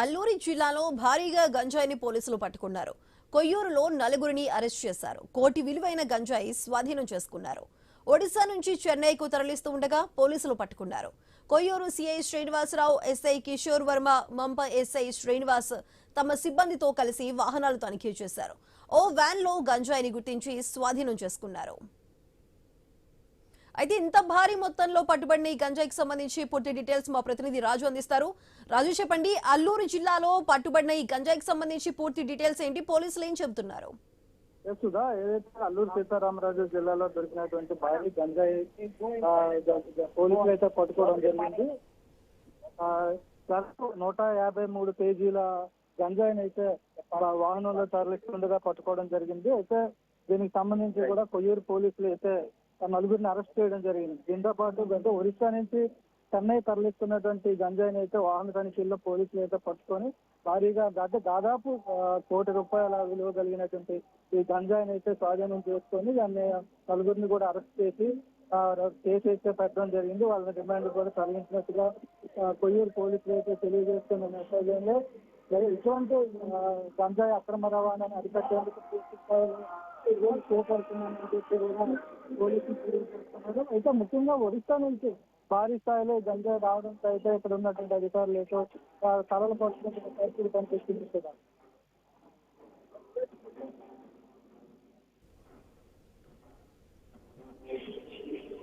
అల్లూరి జిల్లాలో భారీగా గంజాయిని పోలీసులు పట్టుకున్నారు. కొయ్యూరులో నలుగురిని అరెస్ట్ చేశారు. కోటి విలువైన గంజాయి స్వాధీనం చేసుకున్నారు. ఒడిశా నుంచి చెన్నైకు తరలిస్తూ ఉండగా పోలీసులు పట్టుకున్నారు. Koyyuru CI Srinivasarao, SI Kishore Varma, Mampa SI Srinivas తమ సిబ్బందితో కలిసి వాహనాలు తనిఖీ చేశారు. ఓ వ్యాన్లో గంజాయిని గుర్తించి స్వాధీనం చేసుకున్నారు. అయితే ఇంత భారీ మొత్తంలో పట్టుబడిన ఈ గంజాయికి సంబంధించి పూర్తి డీటెయిల్స్ మా ప్రతినిధి రాజు అందిస్తారు. రాజు చెప్పండి, అల్లూరు జిల్లాలో పట్టుబడిన ఈ గంజాయికి సంబంధించి పూర్తి డీటెయిల్స్ ఏంటి, పోలీసులు ఏం చెబుతున్నారు? సుధా, ఏదైతే అల్లూరు సీతారామరాజు జిల్లాలో దొరికినటువంటి భారీ గంజాయి పోలీసులు అయితే పట్టుకోవడం జరిగింది. 153 కేజీల గంజాయిని అయితే వాహనంలో తరలిస్తుండగా పట్టుకోవడం జరిగింది. అయితే దీనికి సంబంధించి కూడా కొయ్యూరు పోలీసులు అయితే నలుగురిని అరెస్ట్ చేయడం జరిగింది. దీంతో పాటు ఒరిస్సా నుంచి చెన్నై తరలిస్తున్నటువంటి గంజాయిని అయితే వాహన తనిఖీల్లో పోలీసులు అయితే పట్టుకొని భారీగా దాదాపు ₹1,00,00,000 విలువ కలిగినటువంటి ఈ గంజాయిని అయితే స్వాధీనం చేసుకొని దాన్ని నలుగురిని కూడా అరెస్ట్ చేసి కేసు అయితే పెట్టడం జరిగింది. వాళ్ళని రిమాండ్ కూడా తరలించినట్టుగా కొయ్యూరు పోలీసులు అయితే తెలియజేస్తున్న నేపథ్యంలో ఇటువంటి గంజాయి అక్రమ రవాణాను అరికట్టేందుకు చేపడుతున్నామని చెప్పి కూడా పోలీసులు తెలియజేస్తున్నారు. అయితే ముఖ్యంగా ఒరిస్సా నుంచి భారీ స్థాయిలో గంజాయి రావడంతో అయితే ఇక్కడ ఉన్నటువంటి అధికారులు అయితే తలలు పట్టుకుంటున్న పరిస్థితి కనిపిస్తుంది.